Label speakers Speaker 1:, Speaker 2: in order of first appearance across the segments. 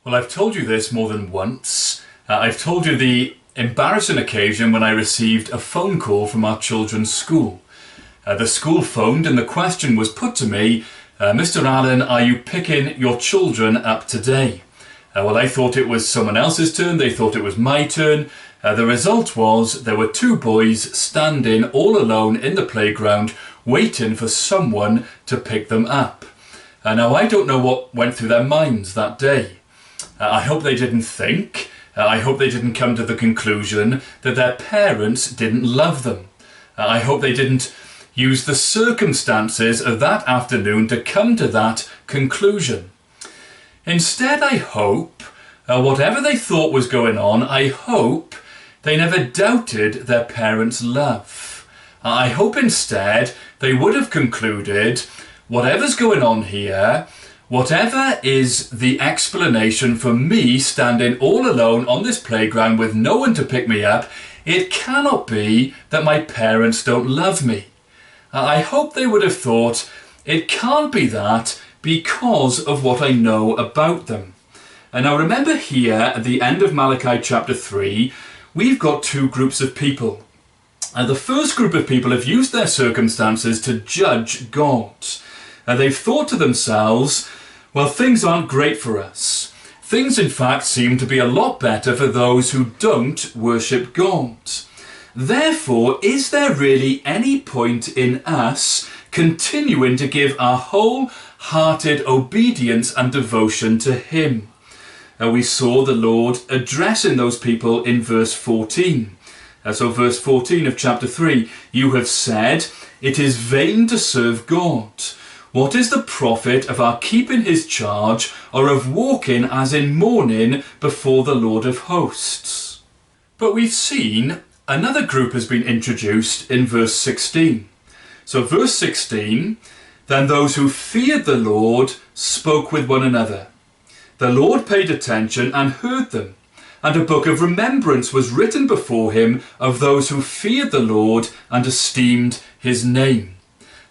Speaker 1: Well, I've told you this more than once. I've told you the embarrassing occasion when I received a phone call from our children's school. The school phoned and the question was put to me, Mr. Allen, are you picking your children up today? Well, I thought it was someone else's turn. They thought it was my turn. The result was there were two boys standing all alone in the playground waiting for someone to pick them up. Now, I don't know what went through their minds that day. I hope they didn't think, I hope they didn't come to the conclusion that their parents didn't love them. I hope they didn't use the circumstances of that afternoon to come to that conclusion. Instead, I hope, whatever they thought was going on, I hope they never doubted their parents' love. I hope instead they would have concluded, whatever's going on here, whatever is the explanation for me standing all alone on this playground with no one to pick me up, it cannot be that my parents don't love me. I hope they would have thought, it can't be that because of what I know about them. And now remember here at the end of Malachi chapter 3, we've got two groups of people. The first group of people have used their circumstances to judge God. They've thought to themselves, well, things aren't great for us. Things, in fact, seem to be a lot better for those who don't worship God. Therefore, is there really any point in us continuing to give our wholehearted obedience and devotion to Him? We saw the Lord addressing those people in verse 14. So verse 14 of chapter 3, you have said, it is vain to serve God. What is the profit of our keeping his charge, or of walking as in mourning before the Lord of hosts? But we've seen another group has been introduced in verse 16. So verse 16, then those who feared the Lord spoke with one another. The Lord paid attention and heard them, and a book of remembrance was written before him of those who feared the Lord and esteemed his name.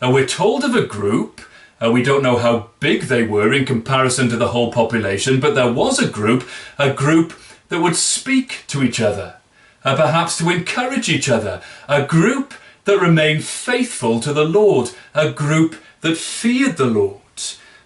Speaker 1: And we're told of a group, we don't know how big they were in comparison to the whole population, but there was a group that would speak to each other, perhaps to encourage each other, a group that remained faithful to the Lord, a group that feared the Lord.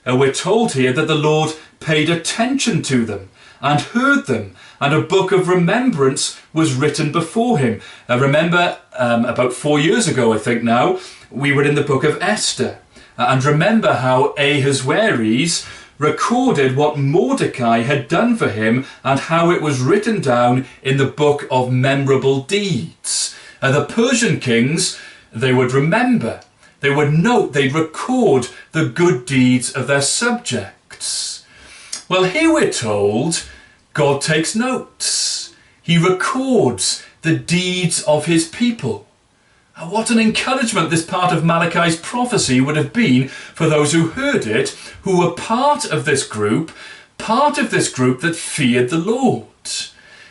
Speaker 1: And we're told here that the Lord paid attention to them and heard them, and a book of remembrance was written before him. Remember, about 4 years ago, I think now, we were in the book of Esther. And remember how Ahasuerus recorded what Mordecai had done for him and how it was written down in the book of memorable deeds. The Persian kings, they would remember, they would note, they'd record the good deeds of their subjects. Well, here we're told God takes notes. He records the deeds of his people. What an encouragement this part of Malachi's prophecy would have been for those who heard it, who were part of this group that feared the Lord.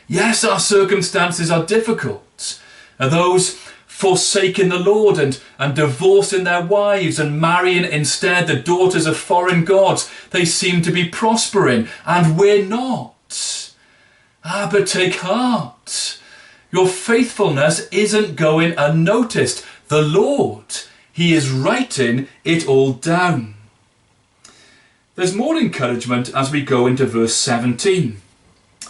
Speaker 1: Yes, our circumstances are difficult. Those forsaking the Lord and divorcing their wives and marrying instead the daughters of foreign gods, they seem to be prospering, and we're not. But take heart. Your faithfulness isn't going unnoticed. The Lord, he is writing it all down. There's more encouragement as we go into verse 17.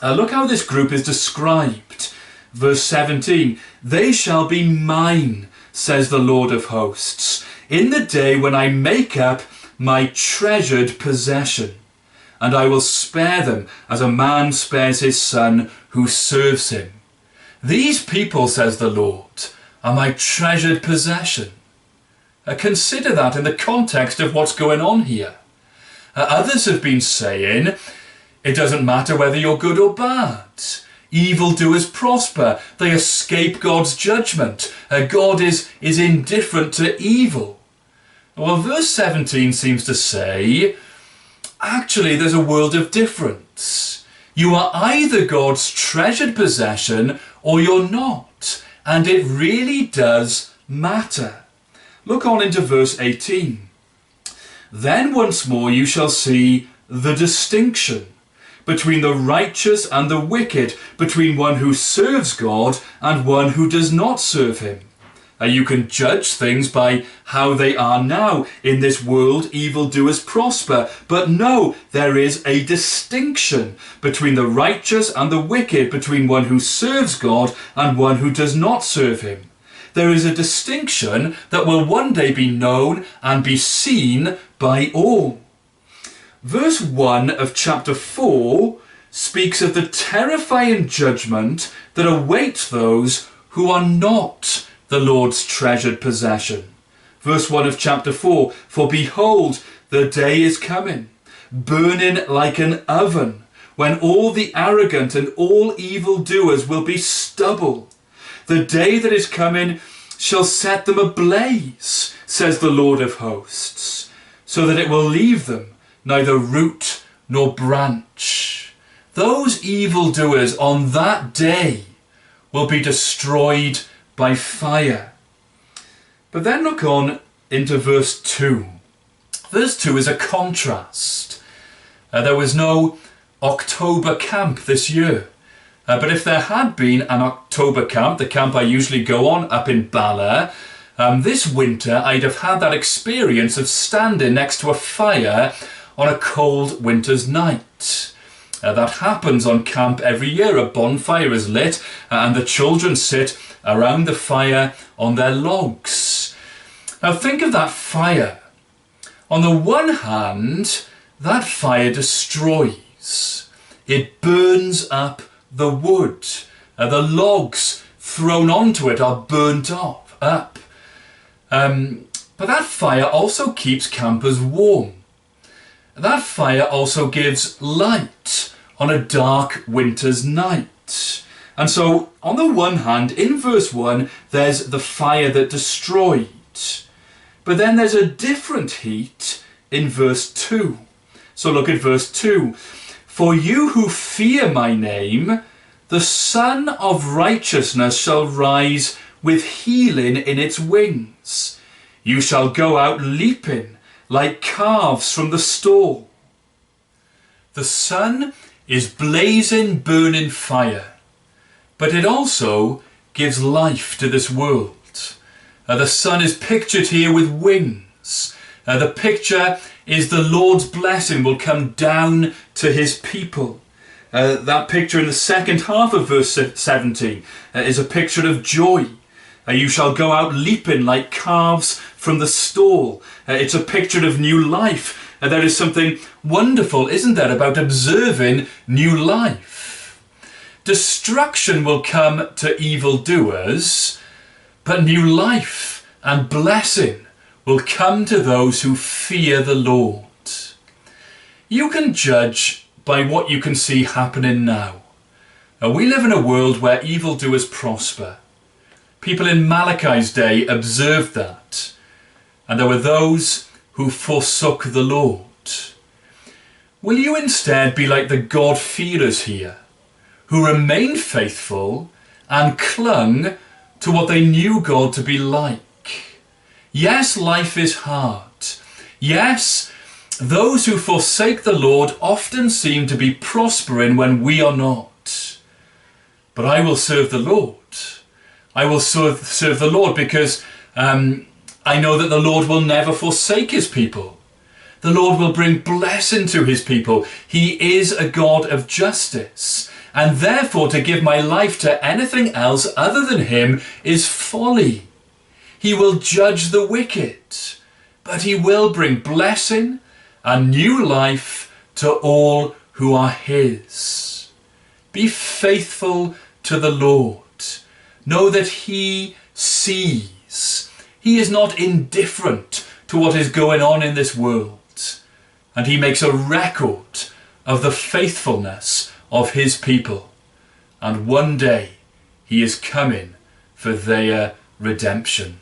Speaker 1: Look how this group is described. Verse 17, they shall be mine, says the Lord of hosts, in the day when I make up my treasured possession, and I will spare them as a man spares his son who serves him. These people, says the Lord, are my treasured possession. Consider that in the context of what's going on here. Others have been saying, it doesn't matter whether you're good or bad. Evildoers prosper. They escape God's judgment. God is indifferent to evil. Well, verse 17 seems to say, actually, there's a world of difference. You are either God's treasured possession or you're not. And it really does matter. Look on into verse 18. Then once more you shall see the distinction between the righteous and the wicked, between one who serves God and one who does not serve him. You can judge things by how they are now. In this world, evildoers prosper. But no, there is a distinction between the righteous and the wicked, between one who serves God and one who does not serve him. There is a distinction that will one day be known and be seen by all. Verse 1 of chapter 4 speaks of the terrifying judgment that awaits those who are not the Lord's treasured possession. Verse 1 of chapter 4, for behold, the day is coming, burning like an oven, when all the arrogant and all evildoers will be stubble. The day that is coming shall set them ablaze, says the Lord of hosts, so that it will leave them neither root nor branch. Those evildoers on that day will be destroyed by fire. But then look on into verse 2. Verse 2 is a contrast. There was no October camp this year. But if there had been an October camp, the camp I usually go on up in Bala, this winter I'd have had that experience of standing next to a fire on a cold winter's night. That happens on camp every year. A bonfire is lit and the children sit around the fire on their logs. Now think of that fire. On the one hand, that fire destroys. It burns up the wood. The logs thrown onto it are burnt up. But that fire also keeps campers warm. That fire also gives light on a dark winter's night. And so, on the one hand, in verse 1, there's the fire that destroyed. But then there's a different heat in verse 2. So look at verse 2. For you who fear my name, the Son of Righteousness shall rise with healing in its wings. You shall go out leaping like calves from the stall. The sun is blazing, burning fire. But it also gives life to this world. The sun is pictured here with wings. The picture is the Lord's blessing will come down to his people. That picture in the second half of verse 17 is a picture of joy. You shall go out leaping like calves from the stall. It's a picture of new life. There is something wonderful, isn't there, about observing new life. Destruction will come to evildoers, but new life and blessing will come to those who fear the Lord. You can judge by what you can see happening now. We live in a world where evildoers prosper. People in Malachi's day observed that, and there were those who forsook the Lord. Will you instead be like the God-fearers here, who remained faithful and clung to what they knew God to be like? Yes, life is hard. Yes, those who forsake the Lord often seem to be prospering when we are not. But I will serve the Lord. I will serve the Lord because I know that the Lord will never forsake his people. The Lord will bring blessing to his people. He is a God of justice. And therefore to give my life to anything else other than him is folly. He will judge the wicked, but he will bring blessing and new life to all who are his. Be faithful to the Lord. Know that he sees. He is not indifferent to what is going on in this world. And he makes a record of the faithfulness of his people. And one day he is coming for their redemption.